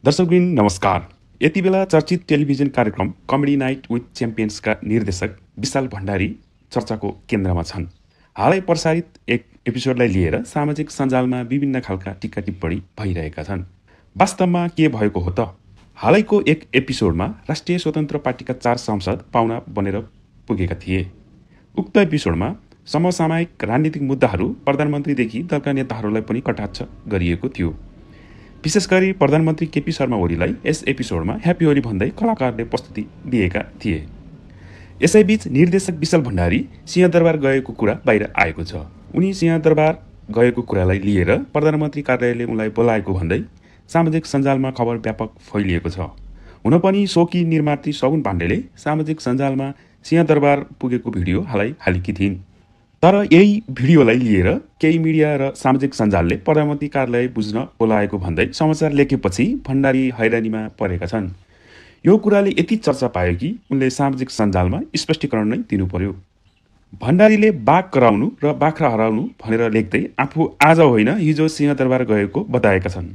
दर्शकवृन्द नमस्कार। यति बेला चर्चित टेलिभिजन कार्यक्रम कमेडी नाइट विथ च्याम्पियन्सका निर्देशक विशाल भण्डारी चर्चाको केन्द्रमा छन्। हालै प्रसारित एक एपिसोडलाई लिएर सामाजिक सञ्जालमा विभिन्न खालका टिक्का टिप्पणी भइरहेका छन्। वास्तवमा के भएको हो त? हालैको एक एपिसोडमा राष्ट्रिय स्वतन्त्र पार्टीका 4 सांसद पाहुना बनेर पुगेका थिए। उक्त एपिसोडमा समसामयिक राजनीतिक मुद्दाहरू प्रधानमन्त्रीदेखि दलका नेताहरूलाई पनि कटाक्ष गरिएको थियो। विशेष गरी प्रधानमन्त्री केपी शर्मा ओलीलाई यस एपिसोडमा ह्याप्पी होली भन्दै कलाकारले प्रस्तुति दिएका थिए। यसैबीच निर्देशक विशाल भण्डारी सिंहदरबार गएको कुरा बाहिर आएको छ। उनी सिंहदरबार गएको कुरालाई लिएर प्रधानमन्त्री कार्यालयले उनलाई बोलाएको भन्दै सामाजिक सञ्जालमा खबर व्यापक फैलिएको छ। हुन पनि सोकी निर्मात्री सगुन पाण्डेले सामाजिक सञ्जालमा सिंहदरबार पुगेको भिडियो हालै हालेकी थिइन्। तर यही भिडियोलाई लिएर केही मिडिया र सामाजिक सञ्जालले प्रधानमन्त्री कार्यालय बुझ्न बोलाएको भन्दै समाचार लेखेपछि भण्डारी हैरानीमा परेका छन्। यो कुराले यति चर्चा पायो कि उनले सामाजिक सञ्जालमा स्पष्टीकरण नै दिनु पर्यो। भण्डारीले बाघ कराउनु र बाख्रा हराउनु भनेर लेख्दै आफू आज होइन हिजो सिंहदरबार गएको बताएका छन्।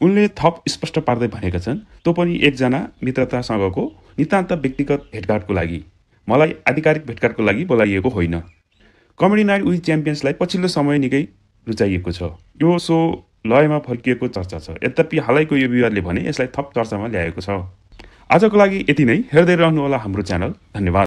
उनले थप स्पष्ट पार्दै भनेका छन्, त्यो पनि एकजना मित्रतासँगको नितान्त व्यक्तिगत भेटघाटको लागि, मलाई आधिकारिक भेटघाटको लागि बोलाइएको होइन। कमेडी नाइट विथ च्याम्पियन्सलाई पछिल्लो समय निकै रुचाइएको छ। यो सो लयमा फर्किएको चर्चा छ। यद्यपि हालैको यो विवादले भने यसलाई थप चर्चामा ल्याएको छ। आजको लागि यति नै। हेर्दै रहनुहोला हाम्रो च्यानल। धन्यवाद।